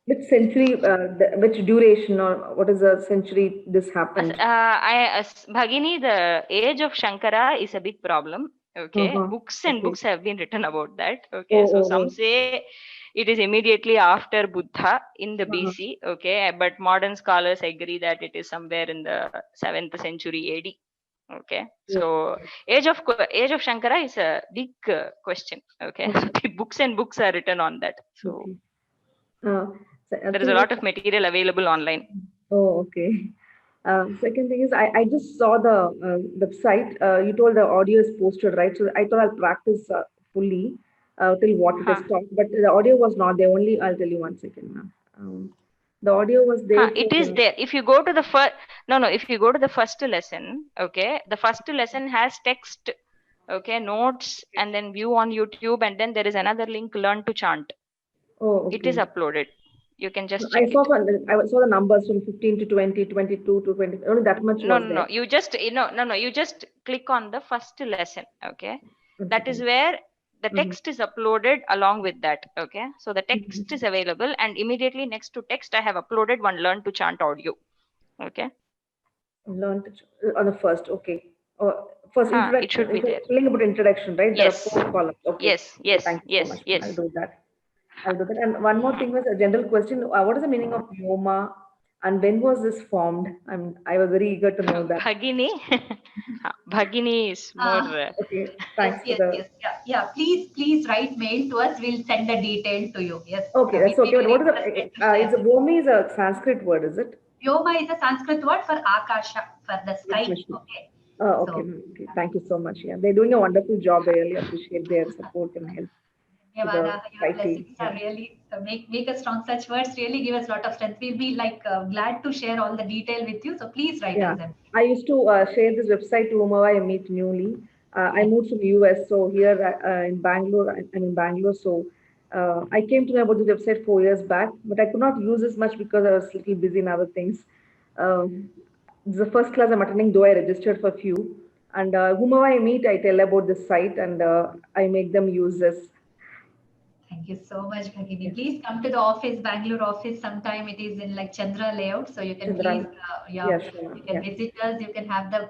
Which century, which duration, or what is the century this happened? Bhagini, the age of Shankara is a big problem. Okay, books have been written about that. Okay, so some say it is immediately after Buddha in the BC. Okay, but modern scholars agree that it is somewhere in the 7th century AD. Okay, so age of Shankara is a big question. Okay, books are written on that. So there is a lot of material available online. Oh, okay. Second thing is, I just saw the website. You told the audio is posted, right? So I thought I'll practice fully till what it Huh. is taught. But the audio was not there. Only I'll tell you one second now. The audio was there It for is there. If you go to the first, no, if you go to the first lesson, okay, the first lesson has text, okay, notes, and then view on YouTube, and then there is another link, learn to chant. Oh, It is okay. uploaded. You can just I check saw it. I saw the numbers from 15 to 20, 22 to 20. Only that much No, was there. You just, you just click on the first lesson, okay? That is Okay. where the Mhm. text is uploaded along with that, okay? So the text Mhm. is available, and immediately next to text, I have uploaded one learn to chant audio, okay? Learn to on the first. Okay. First It should be there. filling about introduction, right? There are Yes, 4 columns. Okay. yes, Okay. yes, Thank you so yes, much. I'll yes. do that. I'll do that. And one more thing was a general question. What is the meaning of Vyoma and when was this formed? I was very eager to know that. Bhagini, Bhagini is more. Okay. Yes, Thanks for yes, the. yes. Yeah. Please write mail to us. We'll send the detail to you. Yes. Okay, We'll that's be okay. But very what is interested to the? share Is a with you. Vomi is a Sanskrit word, is it? Vyoma is a Sanskrit word for Akasha, for the sky. Information. Okay. Okay. So, Okay. Thank you so much. Yeah, they're doing a wonderful job. I really appreciate their support and help to the Yavana, your society. blessings are Yeah. really make us strong. Such words really give us a lot of strength. We'll be like glad to share all the detail with you. So please write Yeah, us them. I used to share this website to whomever I meet newly. I moved from US, so here in Bangalore, I'm in Bangalore. So I came to know about this website 4 years back, but I could not use this much because I was a little busy in other things. This is the first class I'm attending, though I registered for few. And whomever I meet, I tell about this site and I make them use this. Thank you so much, Bhagini. Yeah. Please come to the office, Bangalore office sometime. It is in like Chandra layout. So you can please, Chandran. Yeah, sure. you can Yeah. visit us. You can have the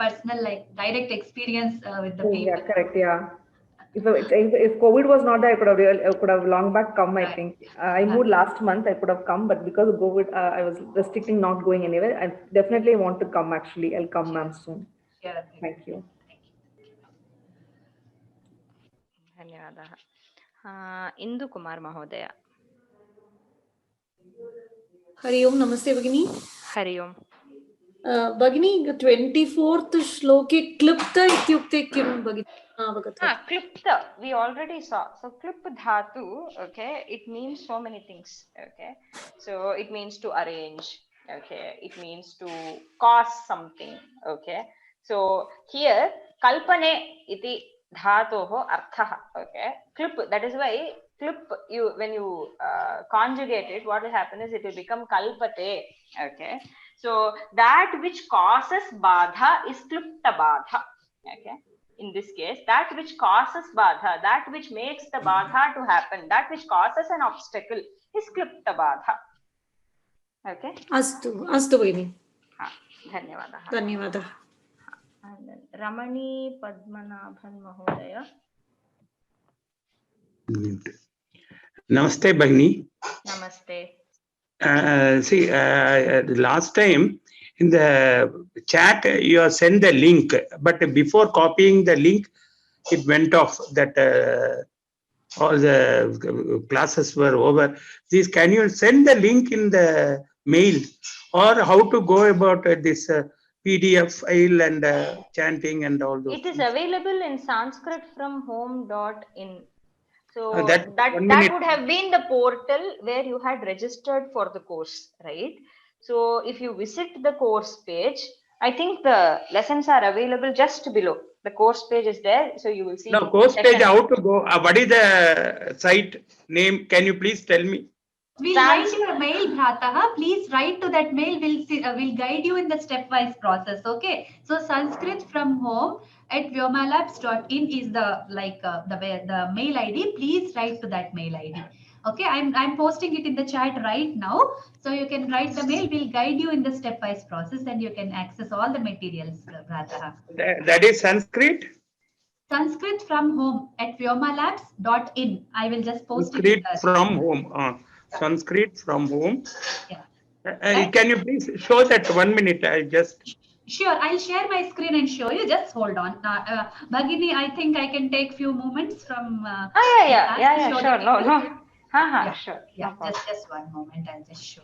personal, like direct experience with the Oh, yeah, people. correct. Yeah. If COVID was not there, I could have long back come. I Right. think I moved last month. I could have come, but because of COVID, I was restricting not going anywhere. I definitely want to come. Actually, I'll come, Sure. ma'am, soon. Sure. Bhagini. Thank you. Thank you. धन्यवादः. इंदु कुमार महोदय. हरि ओम नमस्ते भगिनी. हरि ओम. भगिनी 24th श्लोके क्लुप्त इत्युक्ते किं भगिनी अवगतवती? Klipta we already saw. So klip dhatu, okay, it means so many things, okay. So it means to arrange, okay, it means to cause something, okay. So here kalpane iti dhatoho arthaha, okay. Klip, that is why klip, you when you conjugate it, what will happen is it will become kalpate, okay. So that which causes badha is klipta badha, okay. In this case, that which causes badha, that which makes the badha to happen, that which causes an obstacle is klipta badha. Okay. अस्तु अस्तु भगिनी. धन्यवादः. धन्यवादः. रमणी पद्मनाभन महोदय. Namaste, Bhagini. Namaste. See, last time in the chat you have sent the link, but before copying the link, it went off that all the classes were over. Please, can you send the link in the mail, or how to go about this PDF file and chanting and all those It is things? available in Sanskrit from home.in. So That that would have been the portal where you had registered for the course, right? So if you visit the course page, I think the lessons are available just below. The course page is there, so you will see. No, course page, how to go? What is the site name? Can you please tell me? We'll write your mail, Bhrataha. Please write to that mail. We'll guide you in the stepwise process. Okay. So Sanskrit from home at vyomalabs.in is the mail ID. Please write to that mail ID. Okay. I'm posting it in the chat right now. So you can write the mail. We'll guide you in the stepwise process, and you can access all the materials, Bhrataha. That is Sanskrit? Sanskrit from home at vyomalabs.in. I will just post Sanskrit it. From home. Sanskrit from home. Yeah. Can you please show that 1 minute? I just. Sure, I'll share my screen and show you. Just hold on. Bhagini, I think I can take few moments from. Yeah, sure. No. Yeah, sure. Yeah, No just 1 moment. I'll just show.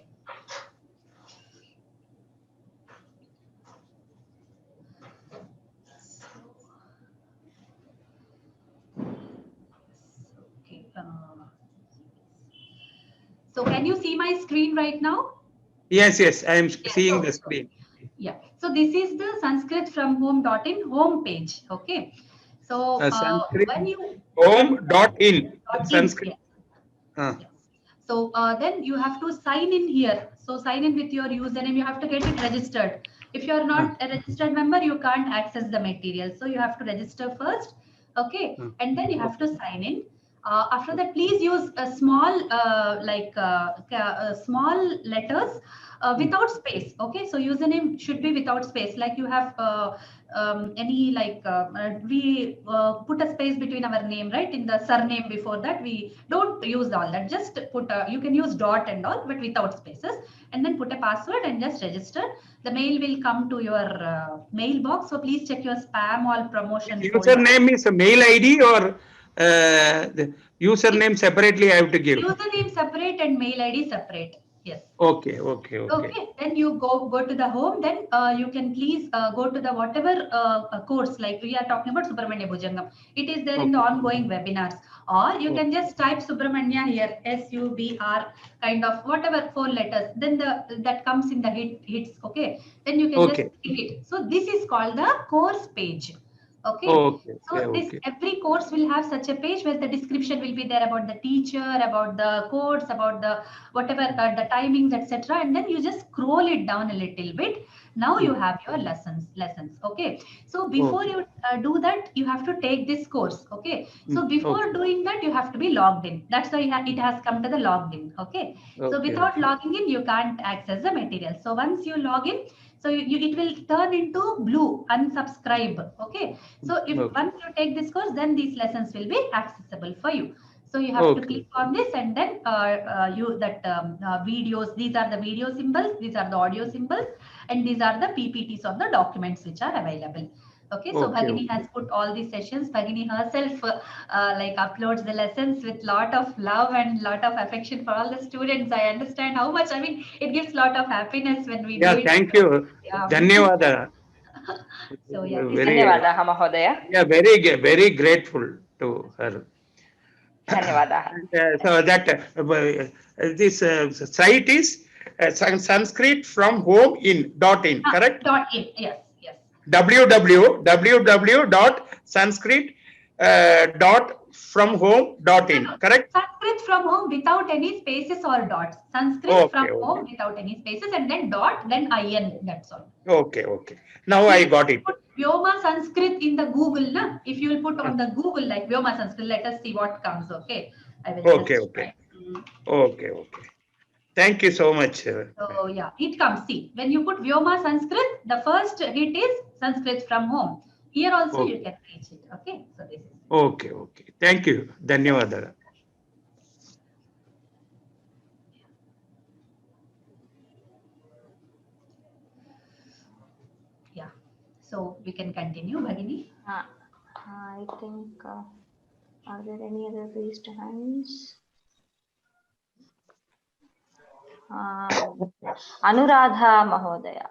So can you see my screen right now? Yes, yes, I am Yeah, seeing so- the screen. Yeah. So this is the Sanskrit from home.in home page. Okay. So Sanskrit when you home.in Sanskrit. Yes. Uh, Yes. So then you have to sign in here. So sign in with your username. You have to get it registered. If you are not a registered member, you can't access the material. So you have to register first. Okay. And then you have to sign in. After that, please use a small, small letters without space. Okay. So username should be without space. Like you have we put a space between our name, right? In the surname before that, we don't use all that. Just put you can use dot and all, but without spaces, and then put a password and just register. The mail will come to your mailbox. So please check your spam or promotion folder. username is a mail ID or the username separately I have to give. Username separate and mail ID separate. Yes. Okay, okay, okay. Okay, then you go to the home. Then you can please go to the whatever course, like we are talking about Subramanya Bhujangam. It is there in the ongoing webinars, or you can just type Subramanya here, SUBR, kind of whatever 4 letters. Then that comes in the hits. Okay, then you can just click it. So this is called the course page. Okay. Okay, So this every course will have such a page where the description will be there about the teacher, about the course, about the whatever the timings, etc. And then you just scroll it down a little bit. Now you have your lessons. Okay. So before you do that, you have to take this course. Okay. So before doing that, you have to be logged in. That's why it has come to the logged in. Okay. So without logging in, you can't access the material. So once you log in, so it will turn into blue, unsubscribe. Okay. So if once you take this course, then these lessons will be accessible for you. So you have to click on this, and then videos. These are the video symbols. These are the audio symbols, and these are the PPTs of the documents which are available. Okay, so Bhagini has put all these sessions. Bhagini herself uploads the lessons with lot of love and lot of affection for all the students. I understand how much. I mean, it gives lot of happiness when we do it. Thank you. Yeah. Dhanyawada. So yeah, Dhanyawadaha Mahodaya. Yeah, very grateful to her. Dhanyawadaha. So that this site is Sanskrit from home in correct? .in, yes. www.sanskrit.fromhome.in, correct? Sanskrit from home without any spaces or dots. Sanskrit from home without any spaces, and then dot, then in. That's all. Okay. Now I got it. Put Vyoma Sanskrit in the Google, na? If you will put on the Google like Vyoma Sanskrit, let us see what comes. Okay. I will Okay. Thank you so much. So yeah, it comes. See, when you put Vyoma Sanskrit, the first hit is Sanskrit from home. Here also you can reach it. Okay. So this is. Okay. Thank you. Dhanyawada. Yeah. So we can continue, Bhagini. I think, are there any other raised hands? Anuradha Mahodaya.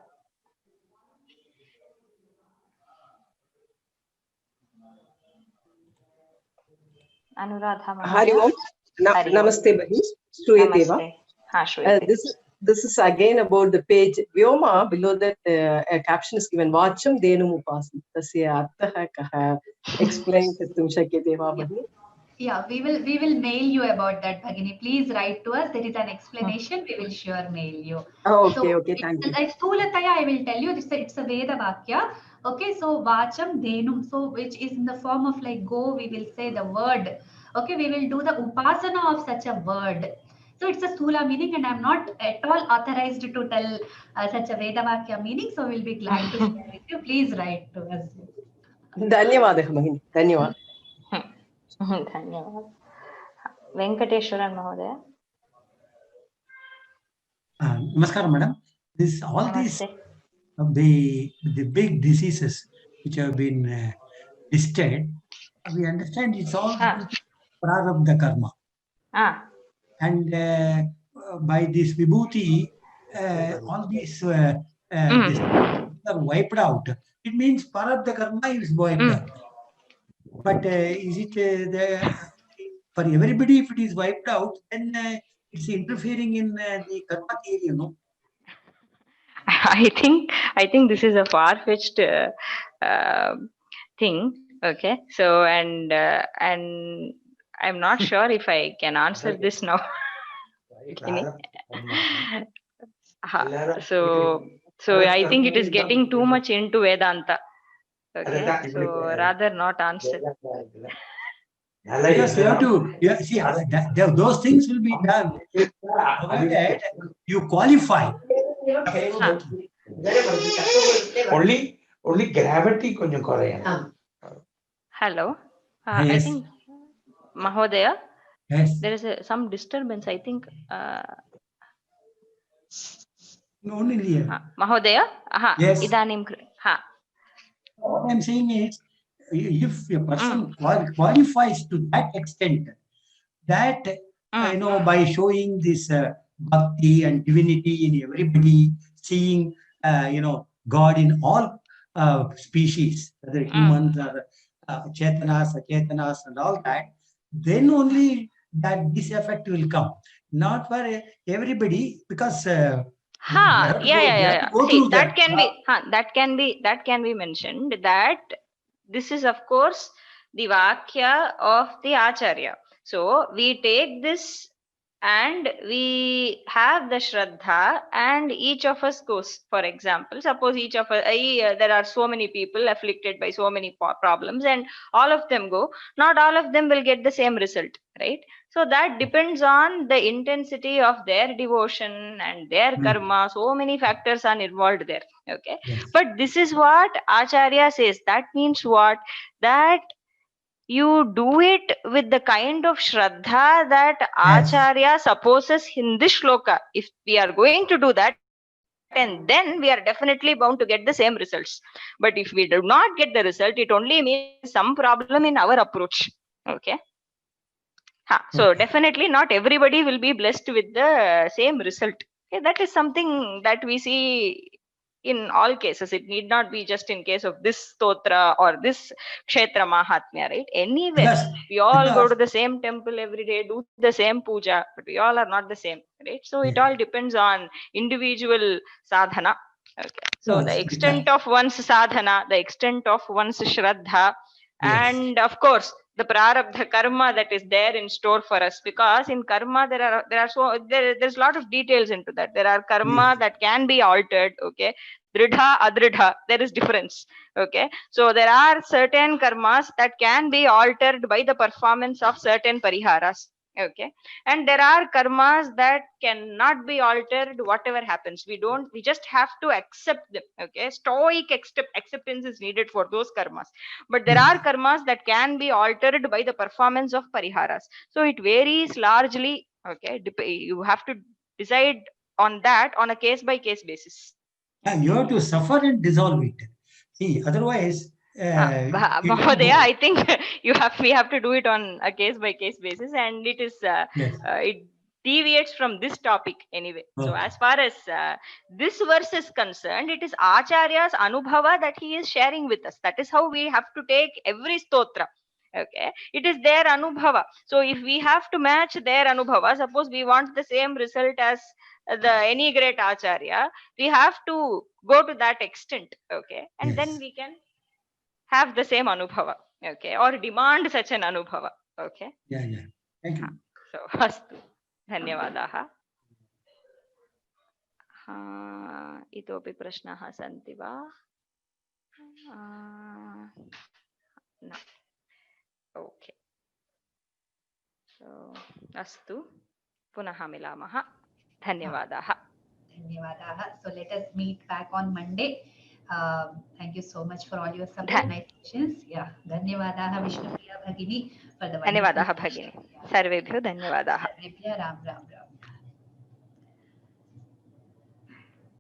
Anuradha Mahodaya. Hari Om. Namaste, Bhagini. Namaste. This is again about the page Vyoma. Below that, a caption is given. Vacham Denum Upasana. Tasya Arthaha Kaha. Explain Kartum Shakyate va Bhagini. Yeah, we will mail you about that, Bhagini. Please write to us. There is an explanation. We will sure mail you. Okay, thank you. Like Sthulataya, I will tell you. It's a Veda Vakya. Okay, so Vacham Denum. So which is in the form of like go. We will say the word. Okay, we will do the upasana of such a word. So it's a Sthula meaning, and I'm not at all authorized to tell such a Veda Vakya meaning. So we'll be glad to share with you. Please write to us. Dhanyawada, Bhagini. Dhanyawada. Dhanyawad. Venkateshwaran Mahodaya. Namaskar, madam. These the big diseases which have been listed, we understand it's all prarabdha karma. And by this vibhuti, all these are wiped out. It means prarabdha karma is wiped out. But is it for everybody? If it is wiped out, then it's interfering in the karma theory, you know. I think this is a far-fetched thing. Okay, so and I'm not sure if I can answer this now. So I think it is getting too much into Vedanta. Okay, so rather not answer. Because you have to, see, those things will be done provided you qualify. Only gravity konjam korayam. Hello. Yes. I think Mahodaya. Yes. There is some disturbance. I think. Only here. Mahodaya. Yes. Idanim. What I'm saying is, if a person qualifies to that extent, that by showing this bhakti and divinity in everybody, seeing God in all species, whether humans or chetanas, achetanas, and all that, then only that this effect will come. Not for everybody, because Yeah. See, that can be mentioned, that this is of course the Vakya of the Acharya. So we take this and we have the Shraddha, and each of us goes. For example, suppose each of us, there are so many people afflicted by so many problems, and all of them go. Not all of them will get the same result, right? So that depends on the intensity of their devotion and their karma. So many factors are involved there. Okay. Yes. But this is what Acharya says. That means what? That you do it with the kind of Shraddha that Acharya supposes in this shloka. If we are going to do that, and then we are definitely bound to get the same results. But if we do not get the result, it only means some problem in our approach. Okay. So definitely not everybody will be blessed with the same result. Okay, that is something that we see in all cases. It need not be just in case of this stotra or this kshetra mahatmya, right? Anywhere, we all go to the same temple every day, do the same puja, but we all are not the same, right? So it all depends on individual sadhana. Okay. So the extent of one's sadhana, the extent of one's shraddha, and of course the prarabdha karma that is there in store for us, because in karma there's a lot of details into that. There are karma that can be altered. Okay, dridha adridha, there is difference. Okay, so there are certain karmas that can be altered by the performance of certain pariharas. Okay, and there are karmas that cannot be altered whatever happens. We just have to accept them. Okay, stoic acceptance is needed for those karmas. But there are karmas that can be altered by the performance of pariharas. So it varies largely. Okay, you have to decide on that on a case by case basis. You have to suffer and dissolve it. See, otherwise. Mahodaya, I think we have to do it on a case by case basis, and it is it deviates from this topic anyway. So as far as this verse is concerned, it is Acharya's anubhava that he is sharing with us. That is how we have to take every stotra. Okay, it is their anubhava. So if we have to match their anubhava, suppose we want the same result as any great Acharya, we have to go to that extent. Okay, and then we can have the same anubhava, okay, or demand such an anubhava. Okay. Yeah. Thank you. So, astu. Dhanyavadaha. Itopi prashnaha santi va? No. Okay. So, astu. Punaha milamaha. Dhanyavadaha. So let us meet back on Monday. Thank you so much for all your support. Nice questions. Yeah. Dhanyavadaha Vishnupriya Bhagini for the Dhanyavadaha Bhagini. Sarvebhyo dhanyavadaha. Sarvebhyo Ram Ram Ram.